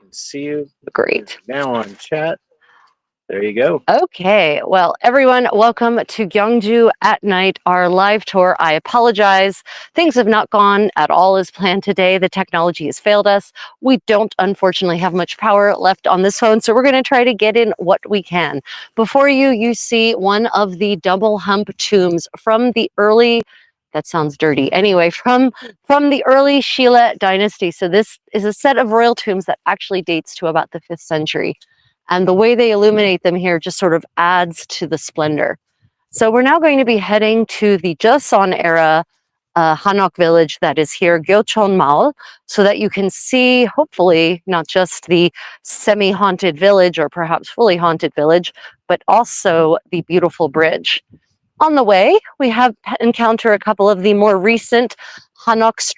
can see you. Great. Now on chat. There you go. Okay, well, everyone, welcome to Gyeongju at Night, our live tour. I apologize. Things have not gone at all as planned today. The technology has failed us. We don't, unfortunately, have much power left on this phone, so we're going to try to get in what we can. Before you, you see one of the double hump tombs from the early, that sounds dirty, anyway, from the early Shilla dynasty. So this is a set of royal tombs that actually dates to about the 5th century. And the way they illuminate them here just sort of adds to the splendor. So we're now going to be heading to the Joseon era Hanok Village that is here, Gyochon Mall, so that you can see, hopefully, not just the semi-haunted village or perhaps fully haunted village, but also the beautiful bridge. On the way, we have encounter a couple of the more recent Hanok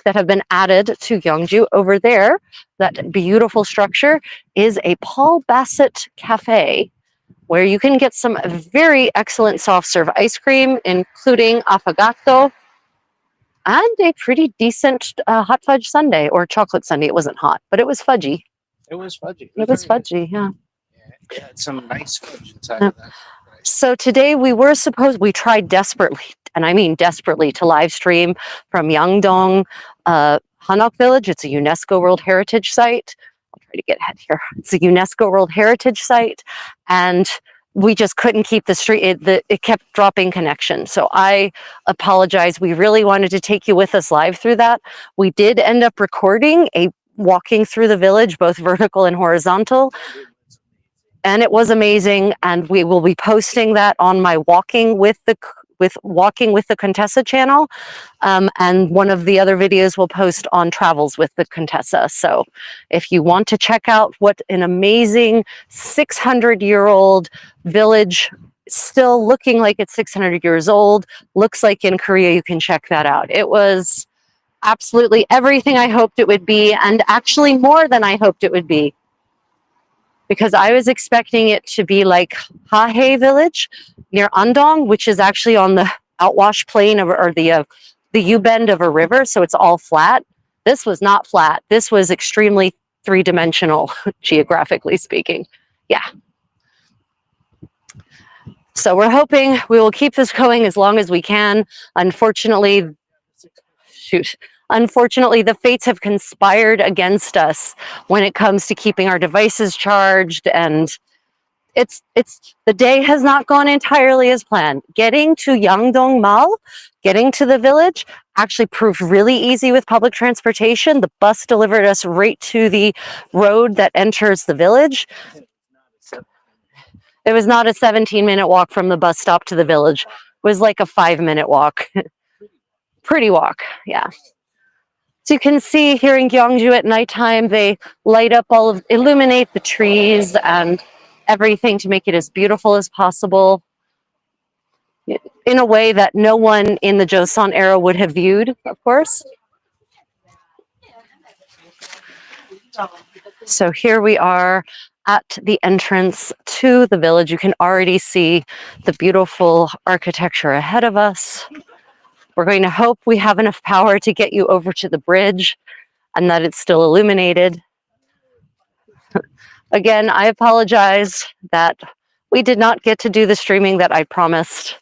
that have been added to Gyeongju. Over there, that beautiful structure is a Paul Bassett Cafe, where you can get some very excellent soft serve ice cream, including affogato, and a pretty decent hot fudge sundae, or chocolate sundae. It wasn't hot, but it was fudgy. It was fudgy. It was fudgy, yeah. It had some nice fudge inside of that. So today we tried desperately, and I mean desperately, to live stream from Yangdong Hanok Village. It's a UNESCO World Heritage Site. I'll try to get ahead here. It's a UNESCO World Heritage Site, and we just couldn't keep the stream. It kept dropping connection. So I apologize. We really wanted to take you with us live through that. We did end up recording a walking through the village, both vertical and horizontal. And it was amazing, and we will be posting that on my Walking with the Contessa channel, and one of the other videos we'll post on Travels with the Contessa. So if you want to check out what an amazing 600-year-old village, still looking like it's 600 years old, looks like in Korea, you can check that out. It was absolutely everything I hoped it would be, and actually more than I hoped it would be. Because I was expecting it to be like Hahe Village near Andong, which is actually on the outwash plain or the U-bend of a river, so it's all flat. This was not flat. This was extremely three-dimensional, geographically speaking. Yeah. So we're hoping we will keep this going as long as we can. Unfortunately, the fates have conspired against us when it comes to keeping our devices charged, and the day has not gone entirely as planned. Getting to Yangdong Mall, getting to the village, actually proved really easy with public transportation. The bus delivered us right to the road that enters the village. It was not a 17-minute walk from the bus stop to the village. It was like a 5-minute walk. Pretty walk, yeah. So you can see here in Gyeongju at nighttime, they illuminate the trees and everything to make it as beautiful as possible in a way that no one in the Joseon era would have viewed, of course. So here we are at the entrance to the village. You can already see the beautiful architecture ahead of us. We're going to hope we have enough power to get you over to the bridge and that it's still illuminated. Again, I apologize that we did not get to do the streaming that I promised.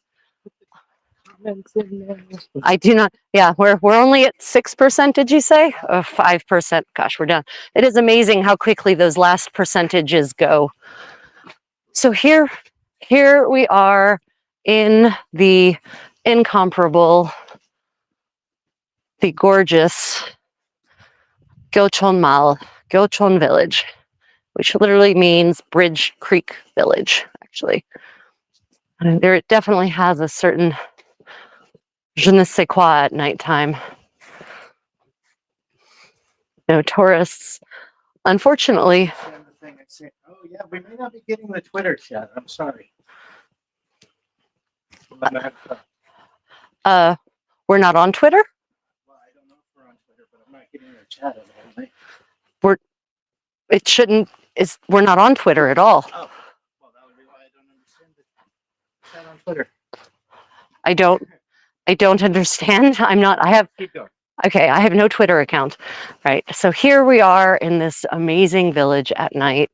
I do not, yeah, we're only at 6%, did you say? 5%, gosh, we're done. It is amazing how quickly those last percentages go. So here we are in the incomparable, the gorgeous Gyochon Mall, Gyochon Village, which literally means Bridge Creek Village, actually. And there it definitely has a certain je ne sais quoi at nighttime. No tourists, unfortunately. Oh yeah, we may not be getting the Twitter chat. I'm sorry. We're not on Twitter? Well, I don't know if we're on Twitter, but I'm not getting the chat evidently. We're not on Twitter at all. Oh, well, that would be why I don't understand the chat on Twitter. I don't understand. I have, Keep going. Okay, I have no Twitter account. Right. So here we are in this amazing village at night.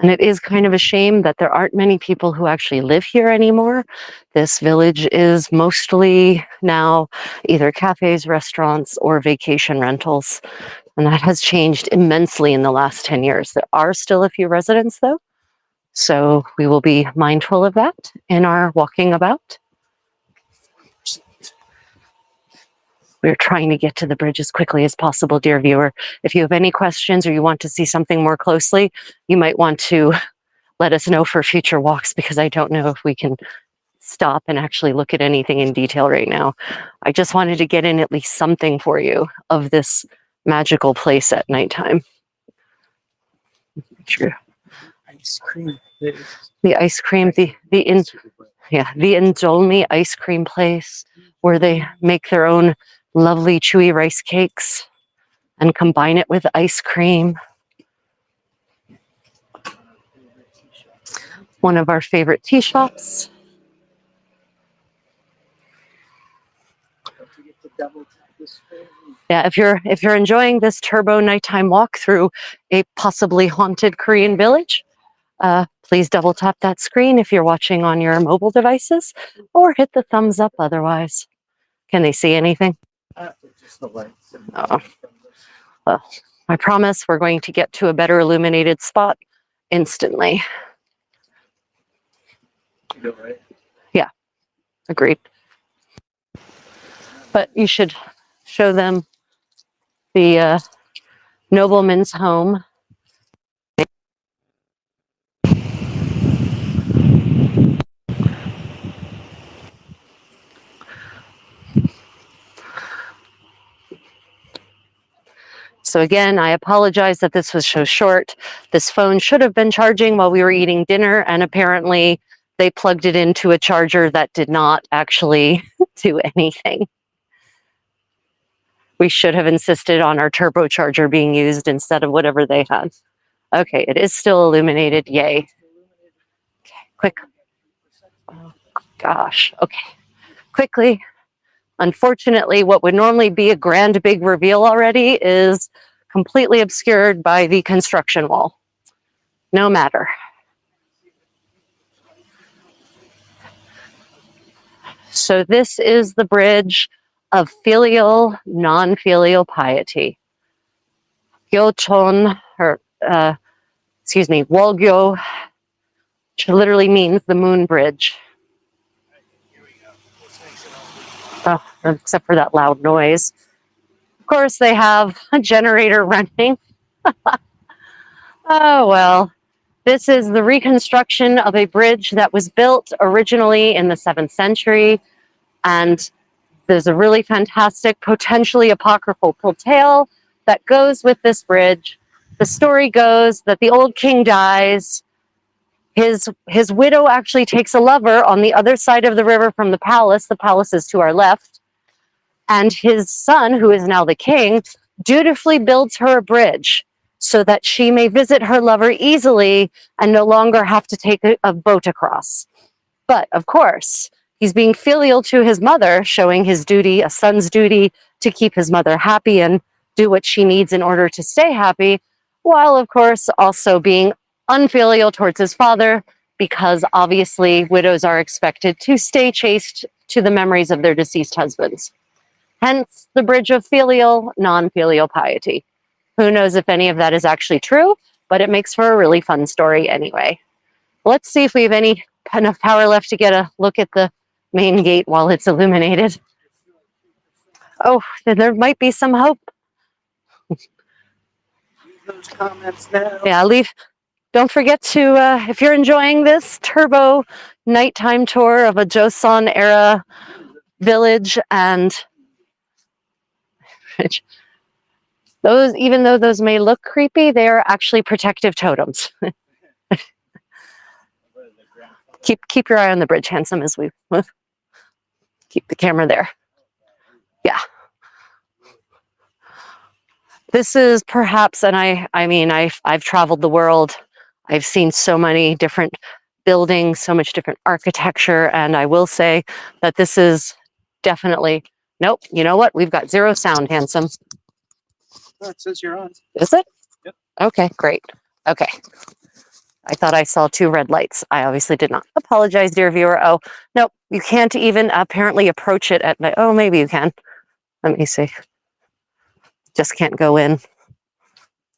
And it is kind of a shame that there aren't many people who actually live here anymore. This village is mostly now either cafes, restaurants, or vacation rentals. And that has changed immensely in the last 10 years. There are still a few residents though. So we will be mindful of that in our walking about. We're trying to get to the bridge as quickly as possible, dear viewer. If you have any questions or you want to see something more closely, you might want to let us know for future walks, because I don't know if we can stop and actually look at anything in detail right now. I just wanted to get in at least something for you of this magical place at nighttime. Sure. Ice cream. The ice cream, the Indolmi ice cream place where they make their own lovely chewy rice cakes and combine it with ice cream. One of our favorite tea shops. Yeah, if you're enjoying this turbo nighttime walk through a possibly haunted Korean village, please double tap that screen if you're watching on your mobile devices, or hit the thumbs up otherwise. Can they see anything? Just the lights. Oh. Well, I promise we're going to get to a better illuminated spot instantly. You go, right? Yeah, agreed. But you should show them the nobleman's home. So again, I apologize that this was so short. This phone should have been charging while we were eating dinner, and apparently they plugged it into a charger that did not actually do anything. We should have insisted on our turbocharger being used instead of whatever they had. Okay, it is still illuminated, yay. Okay, quick. Oh, gosh, okay. Quickly. Unfortunately, what would normally be a grand big reveal already is completely obscured by the construction wall. No matter. So this is the bridge of filial, non-filial piety. Gyochon, Wolgyo, which literally means the moon bridge. Oh, except for that loud noise. Of course, they have a generator running. Oh, well. This is the reconstruction of a bridge that was built originally in the 7th century. And there's a really fantastic, potentially apocryphal tale that goes with this bridge. The story goes that the old king dies. His widow actually takes a lover on the other side of the river from the palace. The palace is to our left. And his son, who is now the king, dutifully builds her a bridge so that she may visit her lover easily and no longer have to take a boat across. But of course, he's being filial to his mother, showing his duty, a son's duty, to keep his mother happy and do what she needs in order to stay happy, while of course also being unfilial towards his father, because obviously widows are expected to stay chaste to the memories of their deceased husbands. Hence the bridge of filial, non-filial piety. Who knows if any of that is actually true, but it makes for a really fun story anyway. Let's see if we have enough power left to get a look at the main gate while it's illuminated. Oh, then there might be some hope. Leave those comments now. Yeah, don't forget to, if you're enjoying this turbo nighttime tour of a Joseon era village, and those, even though those may look creepy, they are actually protective totems. Keep your eye on the bridge, handsome, as we move. Keep the camera there. Yeah. This is perhaps, and I've traveled the world. I've seen so many different buildings, so much different architecture, and I will say that this is definitely Nope. You know what? We've got 0 sound, handsome. Oh, it says you're on. Is it? Yep. Okay, great. Okay. I thought I saw 2 red lights. I obviously did not. Apologize, dear viewer. Oh, nope. You can't even apparently approach it at night. Oh, maybe you can. Let me see. Just can't go in.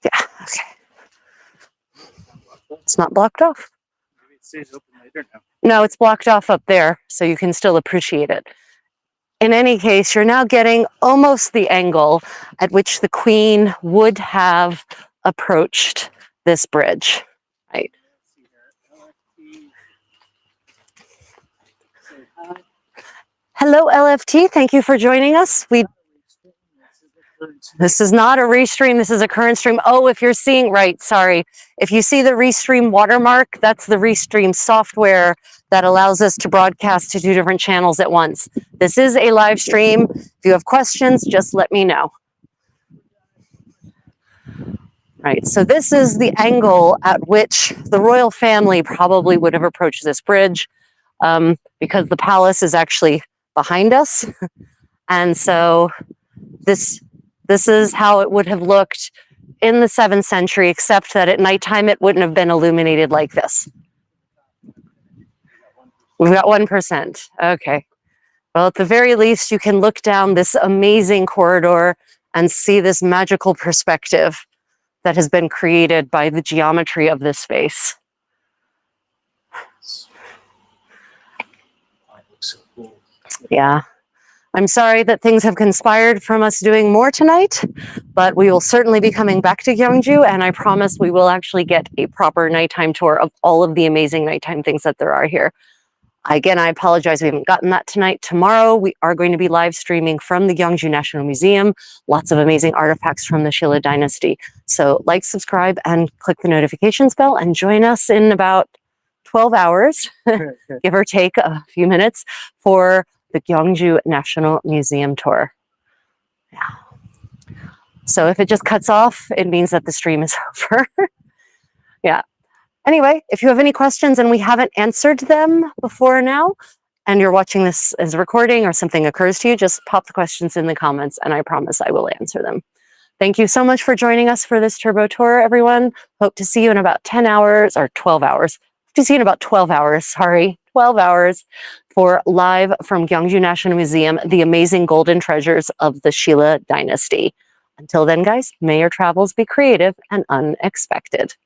Yeah, okay. It's not blocked off. Maybe it stays open later now. No, it's blocked off up there, so you can still appreciate it. In any case, you're now getting almost the angle at which the Queen would have approached this bridge. Right. Hello, LFT. Thank you for joining us. This is not a restream. This is a current stream. Oh, if you're seeing, right, sorry. If you see the restream watermark, that's the restream software that allows us to broadcast to 2 different channels at once. This is a live stream. If you have questions, just let me know. Right, so this is the angle at which the royal family probably would have approached this bridge, because the palace is actually behind us. And so this is how it would have looked in the 7th century, except that at nighttime it wouldn't have been illuminated like this. We've got 1%. Okay. Well, at the very least, you can look down this amazing corridor and see this magical perspective that has been created by the geometry of this space. Yeah. I'm sorry that things have conspired from us doing more tonight, but we will certainly be coming back to Gyeongju, and I promise we will actually get a proper nighttime tour of all of the amazing nighttime things that there are here. Again, I apologize we haven't gotten that tonight. Tomorrow, we are going to be live streaming from the Gyeongju National Museum. Lots of amazing artifacts from the Shilla dynasty. So like, subscribe, and click the notifications bell, and join us in about 12 hours, give or take a few minutes, for the Gyeongju National Museum tour. Yeah. So if it just cuts off, it means that the stream is over. Yeah. Anyway, if you have any questions and we haven't answered them before now, and you're watching this as a recording or something occurs to you, just pop the questions in the comments and I promise I will answer them. Thank you so much for joining us for this turbo tour, everyone. Hope to see you in about 10 hours or 12 hours. Hope to see you in about 12 hours, sorry, 12 hours for live from Gyeongju National Museum, the amazing golden treasures of the Shilla dynasty. Until then, guys, may your travels be creative and unexpected.